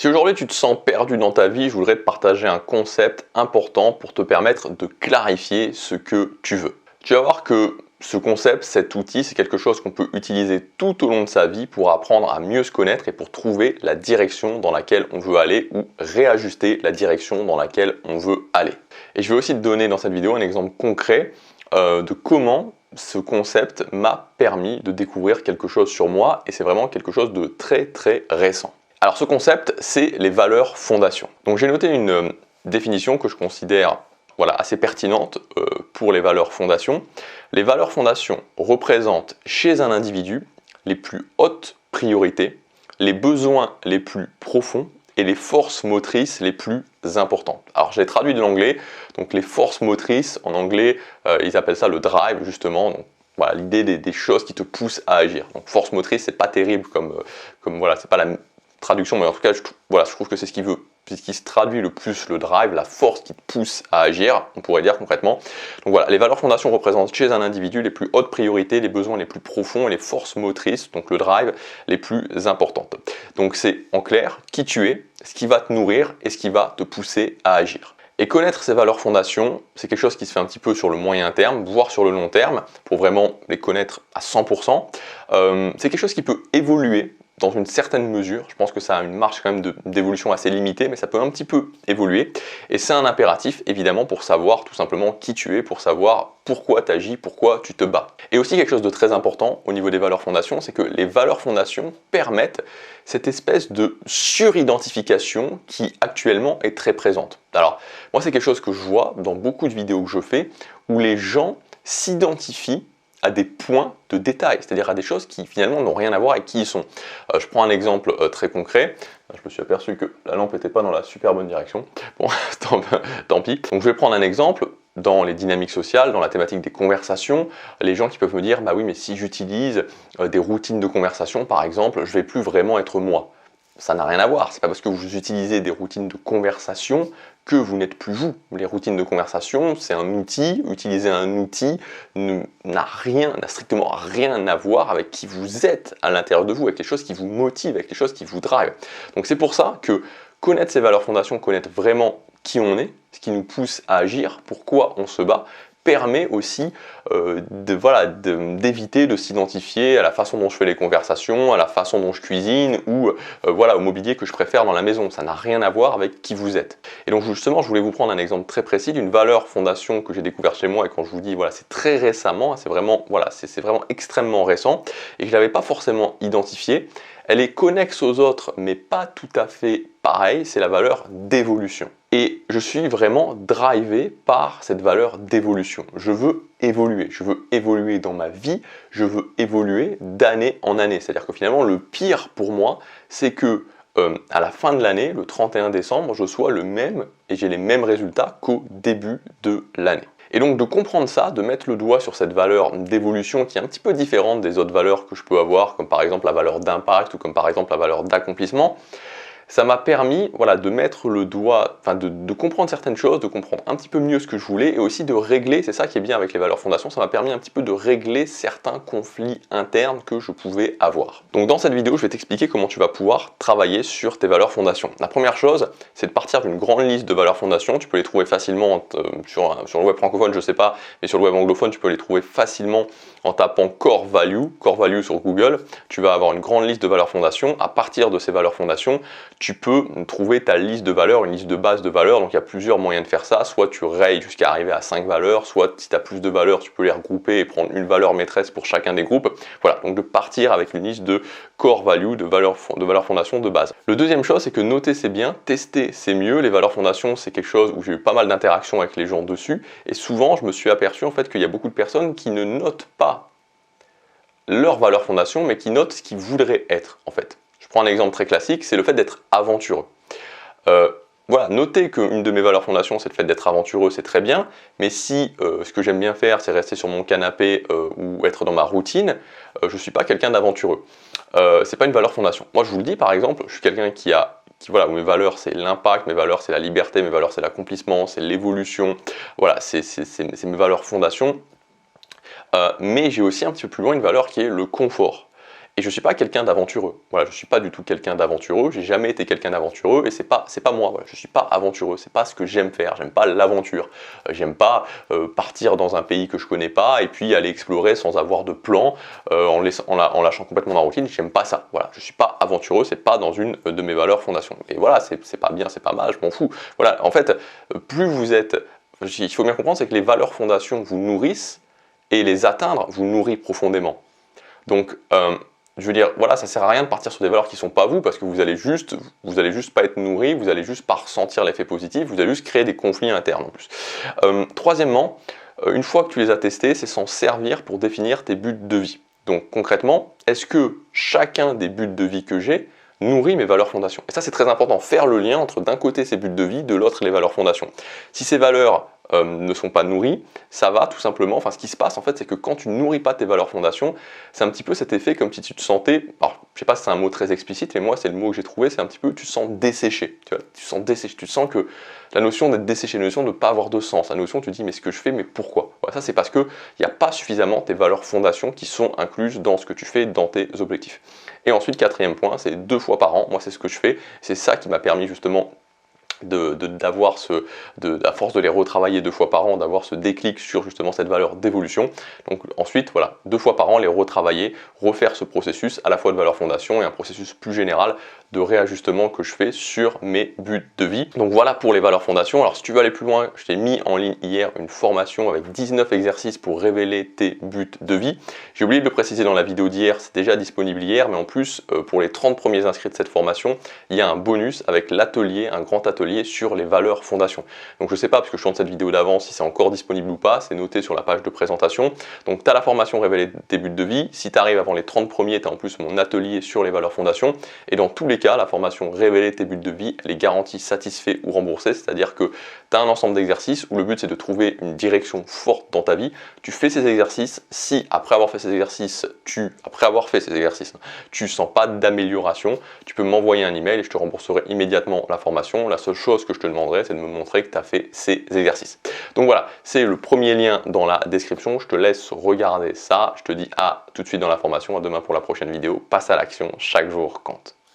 Si aujourd'hui tu te sens perdu dans ta vie, je voudrais te partager un concept important pour te permettre de clarifier ce que tu veux. Tu vas voir que ce concept, cet outil, c'est quelque chose qu'on peut utiliser tout au long de sa vie pour apprendre à mieux se connaître et pour trouver la direction dans laquelle on veut aller ou réajuster la direction dans laquelle on veut aller. Et je vais aussi te donner dans cette vidéo un exemple concret de comment ce concept m'a permis de découvrir quelque chose sur moi et c'est vraiment quelque chose de très récent. Alors ce concept, c'est les valeurs fondations. Donc j'ai noté une définition que je considère assez pertinente pour les valeurs fondations. Les valeurs fondations représentent chez un individu les plus hautes priorités, les besoins les plus profonds et les forces motrices les plus importantes. Alors j'ai traduit de l'anglais, donc les forces motrices en anglais, ils appellent ça le drive justement. Donc, voilà, l'idée des choses qui te poussent à agir. Donc force motrice, c'est pas terrible comme c'est pas la traduction, mais en tout cas, je trouve que c'est ce qui se traduit le plus, le drive, la force qui te pousse à agir, on pourrait dire concrètement. Donc voilà, les valeurs fondations représentent chez un individu les plus hautes priorités, les besoins les plus profonds et les forces motrices, donc le drive, les plus importantes. Donc c'est en clair qui tu es, ce qui va te nourrir et ce qui va te pousser à agir. Et connaître ces valeurs fondations, c'est quelque chose qui se fait un petit peu sur le moyen terme, voire sur le long terme, pour vraiment les connaître à 100%. C'est quelque chose qui peut évoluer dans une certaine mesure. Je pense que ça a une marge quand même d'évolution assez limitée, mais ça peut un petit peu évoluer. Et c'est un impératif, évidemment, pour savoir tout simplement qui tu es, pour savoir pourquoi tu agis, pourquoi tu te bats. Et aussi quelque chose de très important au niveau des valeurs fondations, c'est que les valeurs fondations permettent cette espèce de suridentification qui actuellement est très présente. Alors, moi c'est quelque chose que je vois dans beaucoup de vidéos que je fais, où les gens s'identifient à des points de détail, c'est-à-dire à des choses qui finalement n'ont rien à voir avec qui ils sont. Je prends un exemple très concret. Je me suis aperçu que la lampe n'était pas dans la super bonne direction. Bon, tant pis. Donc je vais prendre un exemple. Dans les dynamiques sociales, dans la thématique des conversations, les gens qui peuvent me dire « bah oui, mais si j'utilise des routines de conversation, par exemple, je vais plus vraiment être moi ». Ça n'a rien à voir, c'est pas parce que vous utilisez des routines de conversation que vous n'êtes plus vous. Les routines de conversation, c'est un outil, utiliser un outil n'a strictement rien à voir avec qui vous êtes à l'intérieur de vous, avec les choses qui vous motivent, avec les choses qui vous drivent. Donc c'est pour ça que connaître ces valeurs fondations, connaître vraiment qui on est, ce qui nous pousse à agir, pourquoi on se bat, permet aussi d'éviter de s'identifier à la façon dont je fais les conversations, à la façon dont je cuisine ou au mobilier que je préfère dans la maison. Ça n'a rien à voir avec qui vous êtes. Et donc justement, je voulais vous prendre un exemple très précis d'une valeur fondation que j'ai découvert chez moi et quand je vous dis c'est très récemment, c'est vraiment extrêmement récent et que je l'avais pas forcément identifié. Elle est connexe aux autres, mais pas tout à fait pareil, c'est la valeur d'évolution. Et je suis vraiment drivé par cette valeur d'évolution. Je veux évoluer dans ma vie, je veux évoluer d'année en année. C'est-à-dire que finalement, le pire pour moi, c'est que à la fin de l'année, le 31 décembre, je sois le même et j'ai les mêmes résultats qu'au début de l'année. Et donc de comprendre ça, de mettre le doigt sur cette valeur d'évolution qui est un petit peu différente des autres valeurs que je peux avoir, comme par exemple la valeur d'impact ou comme par exemple la valeur d'accomplissement, ça m'a permis de mettre le doigt, de comprendre certaines choses, de comprendre un petit peu mieux ce que je voulais et aussi de régler, c'est ça qui est bien avec les valeurs fondations, ça m'a permis un petit peu de régler certains conflits internes que je pouvais avoir. Donc dans cette vidéo, je vais t'expliquer comment tu vas pouvoir travailler sur tes valeurs fondations. La première chose, c'est de partir d'une grande liste de valeurs fondations, tu peux les trouver facilement sur le web francophone, je sais pas, mais sur le web anglophone, tu peux les trouver facilement en tapant Core Value sur Google, tu vas avoir une grande liste de valeurs fondations. À partir de ces valeurs fondations, tu peux trouver ta liste de valeurs, une liste de base de valeurs. Donc il y a plusieurs moyens de faire ça. Soit tu rayes jusqu'à arriver à 5 valeurs, soit si tu as plus de valeurs, tu peux les regrouper et prendre une valeur maîtresse pour chacun des groupes. Voilà, donc de partir avec une liste de core value, de valeurs fondations de base. Le deuxième chose, c'est que noter c'est bien, tester c'est mieux. Les valeurs fondations, c'est quelque chose où j'ai eu pas mal d'interactions avec les gens dessus. Et souvent, je me suis aperçu en fait qu'il y a beaucoup de personnes qui ne notent pas leurs valeurs fondations, mais qui notent ce qu'ils voudraient être en fait. Je prends un exemple très classique, c'est le fait d'être aventureux. Noter qu'une de mes valeurs fondations, c'est le fait d'être aventureux, c'est très bien, mais si ce que j'aime bien faire, c'est rester sur mon canapé ou être dans ma routine, je ne suis pas quelqu'un d'aventureux. C'est pas une valeur fondation. Moi, je vous le dis, par exemple, je suis quelqu'un où mes valeurs, c'est l'impact, mes valeurs, c'est la liberté, mes valeurs, c'est l'accomplissement, c'est l'évolution. Voilà, c'est mes valeurs fondations. Mais j'ai aussi un petit peu plus loin une valeur qui est le confort. Et je suis pas quelqu'un d'aventureux. Voilà, je suis pas du tout quelqu'un d'aventureux. J'ai jamais été quelqu'un d'aventureux et c'est pas moi. Voilà, je suis pas aventureux. C'est pas ce que j'aime faire. J'aime pas l'aventure. J'aime pas partir dans un pays que je connais pas et puis aller explorer sans avoir de plan, en lâchant complètement la routine. J'aime pas ça. Voilà, je suis pas aventureux. C'est pas dans une de mes valeurs fondations. Et voilà, c'est pas bien, c'est pas mal. Je m'en fous. Voilà, en fait, plus vous êtes, il faut bien comprendre, c'est que les valeurs fondations vous nourrissent et les atteindre vous nourrit profondément. Donc je veux dire, voilà, ça sert à rien de partir sur des valeurs qui sont pas vous, parce que vous allez juste pas être nourri, vous allez juste pas ressentir l'effet positif, vous allez juste créer des conflits internes en plus. Troisièmement, une fois que tu les as testés, c'est s'en servir pour définir tes buts de vie. Donc concrètement, est-ce que chacun des buts de vie que j'ai nourrit mes valeurs fondations? Et ça, c'est très important, faire le lien entre d'un côté ces buts de vie, de l'autre les valeurs fondations. Si ces valeurs ne sont pas nourries, ça va tout simplement, enfin ce qui se passe en fait, c'est que quand tu ne nourris pas tes valeurs fondations, c'est un petit peu cet effet comme si tu te sentais, alors je sais pas si c'est un mot très explicite, mais moi c'est le mot que j'ai trouvé, c'est un petit peu, tu te sens desséché, tu vois, tu te sens desséché, tu sens que la notion d'être desséché, la notion de ne pas avoir de sens, la notion tu te dis mais ce que je fais, mais pourquoi? Voilà, ça c'est parce qu'il n'y a pas suffisamment tes valeurs fondations qui sont incluses dans ce que tu fais, dans tes objectifs. Et ensuite, quatrième point, c'est 2 fois par an, moi c'est ce que je fais, c'est ça qui m'a permis justement d'avoir à force de les retravailler 2 fois par an, d'avoir ce déclic sur justement cette valeur d'évolution. Donc ensuite, voilà, 2 fois par an, les retravailler, refaire ce processus à la fois de valeur fondation et un processus plus général de réajustement que je fais sur mes buts de vie. Donc voilà pour les valeurs fondations. Alors si tu veux aller plus loin, je t'ai mis en ligne hier une formation avec 19 exercices pour révéler tes buts de vie. J'ai oublié de le préciser dans la vidéo d'hier, c'est déjà disponible hier, mais en plus pour les 30 premiers inscrits de cette formation, il y a un bonus avec l'atelier, un grand atelier sur les valeurs fondations. Donc je ne sais pas, parce que je tourne cette vidéo d'avance, si c'est encore disponible ou pas, c'est noté sur la page de présentation. Donc tu as la formation révéler tes buts de vie, si tu arrives avant les 30 premiers, tu as en plus mon atelier sur les valeurs fondations, et dans tous les cas, la formation révéler tes buts de vie, elle est garantie satisfait ou remboursée, c'est-à-dire que tu as un ensemble d'exercices où le but c'est de trouver une direction forte dans ta vie, tu fais ces exercices, si après avoir fait ces exercices, tu sens pas d'amélioration, tu peux m'envoyer un email et je te rembourserai immédiatement la formation. La seule chose que je te demanderai, c'est de me montrer que tu as fait ces exercices. Donc voilà, c'est le premier lien dans la description, je te laisse regarder ça, je te dis à tout de suite dans la formation, à demain pour la prochaine vidéo, passe à l'action, chaque jour compte.